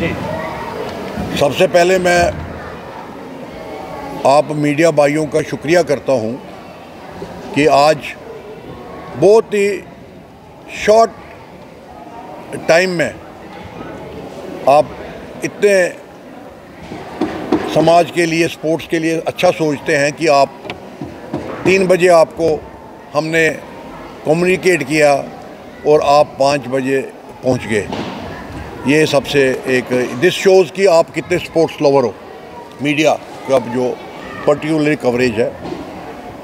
जी। सबसे पहले मैं आप मीडिया भाइयों का शुक्रिया करता हूं कि आज बहुत ही शॉर्ट टाइम में आप इतने समाज के लिए, स्पोर्ट्स के लिए अच्छा सोचते हैं कि आप 3 बजे आपको हमने कम्युनिकेट किया और आप 5 बजे पहुंच गए। ये सबसे एक दिस शोज़ कि आप कितने स्पोर्ट्स लवर हो, मीडिया का जो पर्टिकुलर कवरेज है।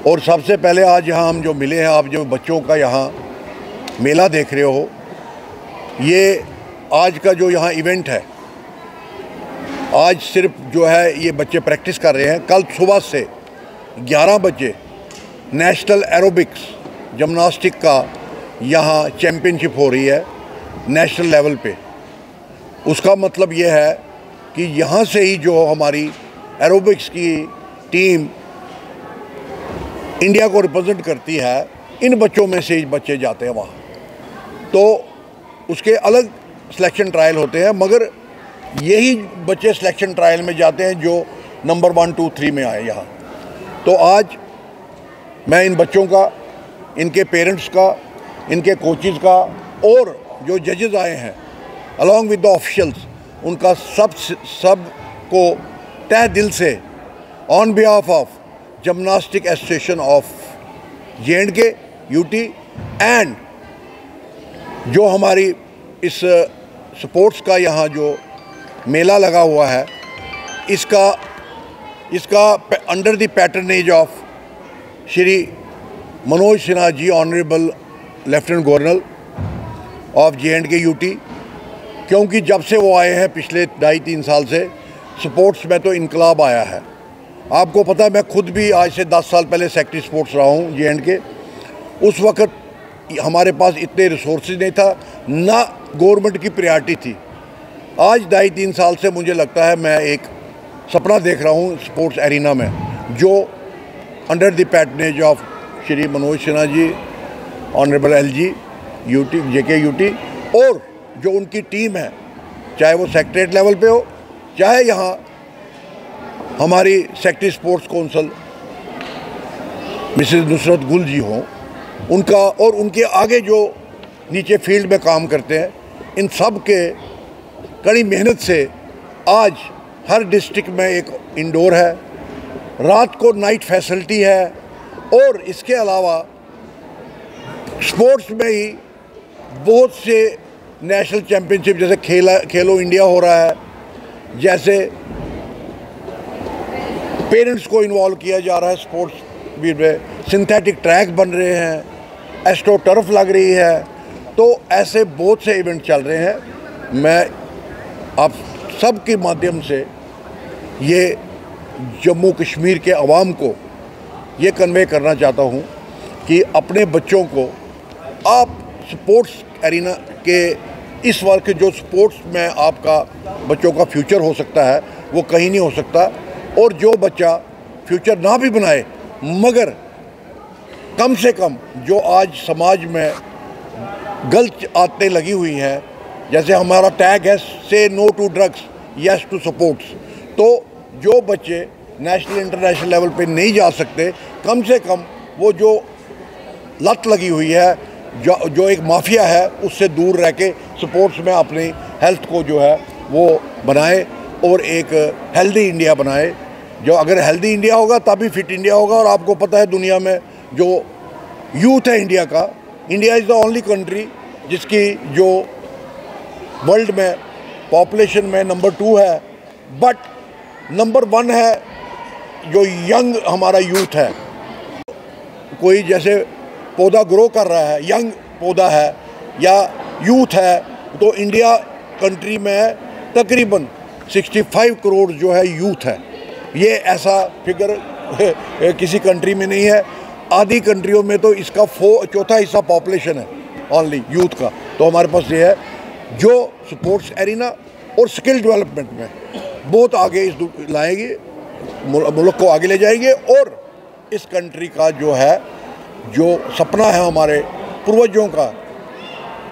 और सबसे पहले आज यहाँ हम जो मिले हैं, आप जो बच्चों का यहाँ मेला देख रहे हो, ये आज का जो यहाँ इवेंट है, आज सिर्फ जो है ये बच्चे प्रैक्टिस कर रहे हैं। कल सुबह से 11 बजे नेशनल एरोबिक्स जिम्नास्टिक का यहाँ चैम्पियनशिप हो रही है नेशनल लेवल पे। उसका मतलब ये है कि यहाँ से ही जो हमारी एरोबिक्स की टीम इंडिया को रिप्रेजेंट करती है, इन बच्चों में से ही बच्चे जाते हैं वहाँ। तो उसके अलग सिलेक्शन ट्रायल होते हैं, मगर यही बच्चे सिलेक्शन ट्रायल में जाते हैं जो नंबर 1, 2, 3 में आए यहाँ। तो आज मैं इन बच्चों का, इनके पेरेंट्स का, इनके कोचेज़ का और जो जजेस आए हैं अलॉन्ग विद द ऑफिशियल्स, उनका सब को तहे दिल से on behalf of gymnastic association of J&K UT and जो हमारी इस स्पोर्ट्स का यहाँ जो मेला लगा हुआ है, इसका under the patronage of Shri Manoj Sinha ji, honourable lieutenant governor of J&K UT, क्योंकि जब से वो आए हैं पिछले 2.5-3 साल से स्पोर्ट्स में तो इनकलाब आया है। आपको पता है, मैं खुद भी आज से 10 साल पहले सेक्रेटरी स्पोर्ट्स रहा हूँ J&K। उस वक़्त हमारे पास इतने रिसोर्सेज नहीं था, ना गवर्नमेंट की प्रायोरिटी थी। आज 2.5-3 साल से मुझे लगता है मैं एक सपना देख रहा हूँ स्पोर्ट्स एरिना में, जो under the patronage of Shri Manoj Sinha ji, honourable LG UT, JK UT, और जो उनकी टीम है, चाहे वो सेक्रेटरीट लेवल पे हो, चाहे यहाँ हमारी secretary sports council Mrs Nusrat गुल जी हों, उनका और उनके आगे जो नीचे फील्ड में काम करते हैं, इन सब के कड़ी मेहनत से आज हर डिस्ट्रिक्ट में एक इंडोर है, रात को नाइट फैसिलिटी है, और इसके अलावा स्पोर्ट्स में ही बहुत से नेशनल चैम्पियनशिप, जैसे खेलो इंडिया हो रहा है, जैसे पेरेंट्स को इन्वॉल्व किया जा रहा है स्पोर्ट्स में, सिंथेटिक ट्रैक बन रहे हैं, एस्ट्रो टर्फ लग रही है। तो ऐसे बहुत से इवेंट चल रहे हैं। मैं आप सब के माध्यम से ये जम्मू कश्मीर के अवाम को ये कन्वे करना चाहता हूँ कि अपने बच्चों को आप स्पोर्ट्स एरिना के इस वर्क, जो स्पोर्ट्स में आपका बच्चों का फ्यूचर हो सकता है, वो कहीं नहीं हो सकता। और जो बच्चा फ्यूचर ना भी बनाए, मगर कम से कम जो आज समाज में गलत आदतें लगी हुई हैं, जैसे हमारा टैग है say no to drugs, yes to sports, तो जो बच्चे नेशनल इंटरनेशनल लेवल पे नहीं जा सकते, कम से कम वो जो लत लगी हुई है, जो एक माफिया है, उससे दूर रह के स्पोर्ट्स में अपनी हेल्थ को जो है वो बनाए और एक हेल्दी इंडिया बनाए। जो अगर हेल्दी इंडिया होगा तभी फिट इंडिया होगा। और आपको पता है दुनिया में जो यूथ है इंडिया का, India is the only country जिसकी जो वर्ल्ड में पॉपुलेशन में नंबर 2 है, बट नंबर 1 है जो यंग हमारा यूथ है। कोई जैसे पौधा ग्रो कर रहा है, यंग पौधा है या यूथ है, तो इंडिया कंट्री में तकरीबन 65 करोड़ जो है यूथ है। ये ऐसा फिगर किसी कंट्री में नहीं है। आधी कंट्रियों में तो इसका 4/4 हिस्सा पॉपुलेशन है ओनली यूथ का। तो हमारे पास ये है जो स्पोर्ट्स एरिना और स्किल डेवलपमेंट में बहुत आगे लाएंगे, मुल्क को आगे ले जाएंगे। और इस कंट्री का जो है, जो सपना है हमारे पूर्वजों का,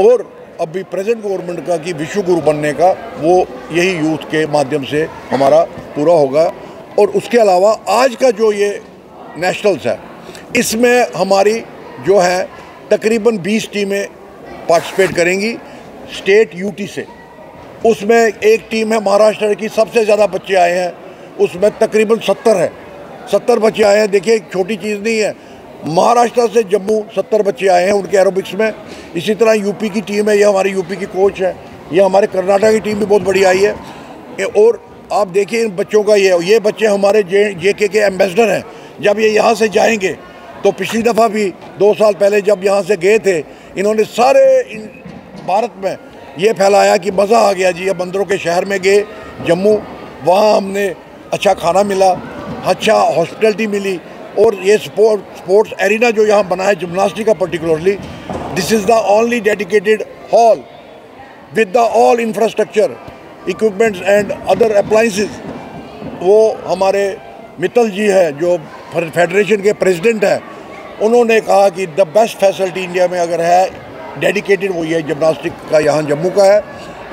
और अभी प्रेजेंट गवर्नमेंट का कि विश्व गुरु बनने का, वो यही यूथ के माध्यम से हमारा पूरा होगा। और उसके अलावा आज का जो ये नेशनल्स है, इसमें हमारी जो है तकरीबन 20 टीमें पार्टिसिपेट करेंगी स्टेट यूटी से। उसमें एक टीम है महाराष्ट्र की, सबसे ज़्यादा बच्चे आए हैं, उसमें तकरीबन 70 बच्चे आए हैं। देखिए छोटी चीज़ नहीं है। महाराष्ट्र से जम्मू 70 बच्चे आए हैं उनके एरोबिक्स में। इसी तरह यूपी की टीम है, ये हमारी यूपी की कोच है। ये हमारे कर्नाटक की टीम भी बहुत बड़ी आई है। और आप देखिए इन बच्चों का ये बच्चे हमारे जेके के एम्बेसडर हैं। जब ये यहाँ से जाएंगे तो पिछली दफ़ा भी 2 साल पहले जब यहाँ से गए थे, इन्होंने सारे भारत में ये फैलाया कि मज़ा आ गया जी। अब बंदरों के शहर में गए जम्मू, वहाँ हमने अच्छा खाना मिला, अच्छा हॉस्पिटलिटी मिली। और ये स्पोर्ट्स एरिना जो यहाँ बना है जिम्नास्टिक का particularly, this is the only dedicated hall with the all infrastructure equipments and other appliances. वो हमारे मित्तल जी है जो फेडरेशन के प्रेसिडेंट हैं, उन्होंने कहा कि द बेस्ट फैसिलिटी इंडिया में अगर है डेडिकेटेड वो ये जिम्नास्टिक का यहाँ जम्मू का है।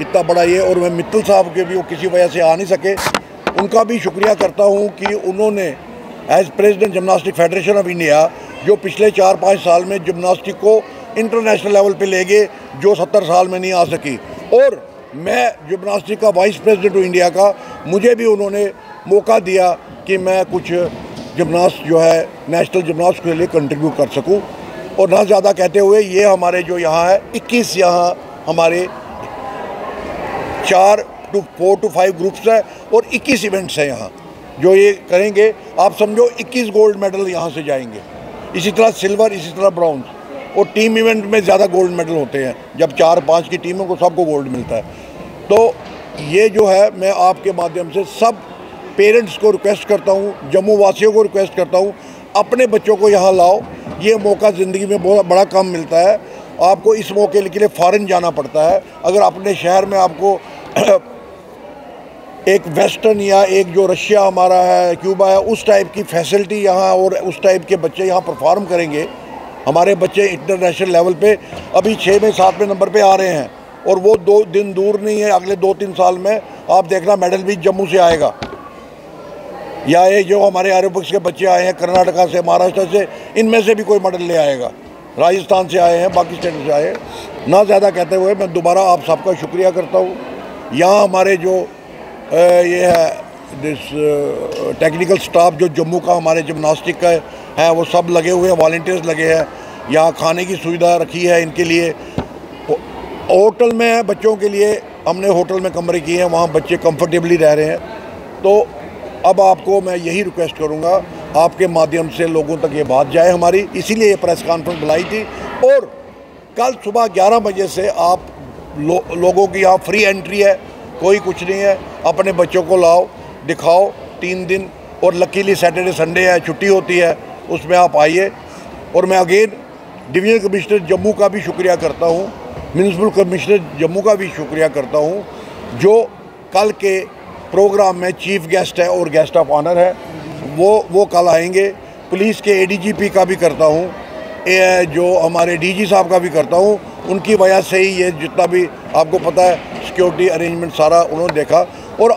इतना बड़ा ये, और मैं मित्तल साहब के भी वो किसी वजह से आ नहीं सके, उनका भी शुक्रिया करता हूँ कि उन्होंने as president gymnastic federation of India जो पिछले 4-5 साल में जिम्नास्टिक को इंटरनेशनल लेवल पे ले गए, जो 70 साल में नहीं आ सकी। और मैं जिम्नास्टिक का वाइस प्रेसिडेंट हूँ इंडिया का, मुझे भी उन्होंने मौका दिया कि मैं कुछ जिम्नास्ट जो है नेशनल जिम्नास्ट के लिए कंट्रीब्यूट कर सकूँ। और ना ज़्यादा कहते हुए, ये हमारे जो यहाँ है 21 यहाँ हमारे 4 to 5 ग्रुप्स है और 21 इवेंट्स हैं यहाँ जो ये करेंगे। आप समझो 21 गोल्ड मेडल यहाँ से जाएंगे। इसी तरह सिल्वर, इसी तरह ब्रॉन्ज। और टीम इवेंट में ज़्यादा गोल्ड मेडल होते हैं, जब 4-5 की टीमों को सबको गोल्ड मिलता है। तो ये जो है मैं आपके माध्यम से सब पेरेंट्स को रिक्वेस्ट करता हूँ, जम्मू वासियों को रिक्वेस्ट करता हूँ, अपने बच्चों को यहाँ लाओ। ये मौका ज़िंदगी में बहुत बड़ा कम मिलता है। आपको इस मौके के लिए फ़ॉरेन जाना पड़ता है। अगर अपने शहर में आपको एक वेस्टर्न या एक जो रशिया हमारा है, क्यूबा है, उस टाइप की फैसिलिटी यहाँ और उस टाइप के बच्चे यहाँ परफॉर्म करेंगे। हमारे बच्चे इंटरनेशनल लेवल पे अभी 6वें 7वें नंबर पे आ रहे हैं। और वो 2 दिन दूर नहीं है, अगले 2-3 साल में आप देखना मेडल भी जम्मू से आएगा। या ये जो हमारे एरोबिक्स के बच्चे आए हैं कर्नाटका से, महाराष्ट्र से, इनमें से भी कोई मेडल ले आएगा। राजस्थान से आए हैं, बाकी स्टेट से आए हैं। ना ज़्यादा कहते हुए मैं दोबारा आप सबका शुक्रिया करता हूँ। यहाँ हमारे जो ये है दिस टेक्निकल स्टाफ जो जम्मू का हमारे जिम्नास्टिक का है, वो सब लगे हुए हैं, वॉलंटियर्स लगे हैं। यहाँ खाने की सुविधा रखी है इनके लिए। होटल में है बच्चों के लिए, हमने होटल में कमरे किए हैं, वहाँ बच्चे कंफर्टेबली रह रहे हैं। तो अब आपको मैं यही रिक्वेस्ट करूँगा, आपके माध्यम से लोगों तक ये बात जाए हमारी, इसीलिए ये प्रेस कॉन्फ्रेंस बुलाई थी। और कल सुबह 11 बजे से आप लोगों की यहाँ फ्री एंट्री है, कोई कुछ नहीं है। अपने बच्चों को लाओ, दिखाओ 3 दिन। और लकीली सैटरडे संडे है, छुट्टी होती है, उसमें आप आइए। और मैं अगेन डिवीजन कमिश्नर जम्मू का भी शुक्रिया करता हूँ, म्यूनिसिपल कमिश्नर जम्मू का भी शुक्रिया करता हूँ, जो कल के प्रोग्राम में चीफ गेस्ट है और गेस्ट ऑफ ऑनर है, वो कल आएंगे। पुलिस के एडीजीपी का भी करता हूँ, जो हमारे डीजी साहब का भी करता हूँ। उनकी वजह से ही ये जितना भी आपको पता है सिक्योरिटी अरेंजमेंट सारा उन्होंने देखा। और